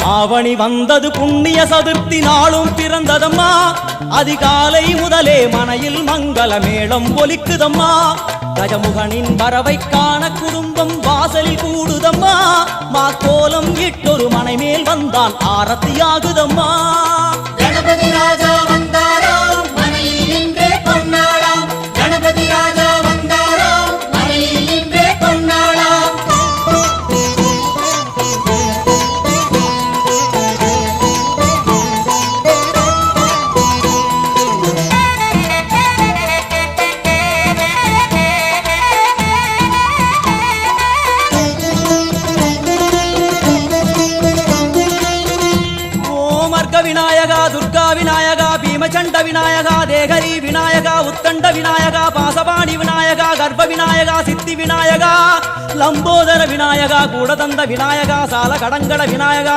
ஆவணி வந்தது புண்ணிய சதுர்த்தி நாளும் பிறந்ததம்மா அதிகாலை முதலே மனையில் மங்கள மேளம் ஒலிக்குதம்மா கஜமுகனின் வரவை காண குடும்பம் வாசலில் கூடுதம்மா மா கோலம் இட்டொரு மனை மேல் வந்தான் ஆரத்தியாகுதம்மா கணபதி ராஜா வந்தாராம் மனையில் இன்றே பொன்னாளாம் கணபதி ராஜா வந்தாராம் மனையில் இன்றே பொன்னாளாம் விநாயகா துர்கா விநாயகா பீமச்சண்ட விநாயகா தேகரி விநாயகா உத்தண்ட விநாயகா பாசபாணி விநாயகா கர்ப்ப விநாயகா சித்தி விநாயகா லம்போதர விநாயகா கூடதந்த விநாயகா சால கடங்கட விநாயகா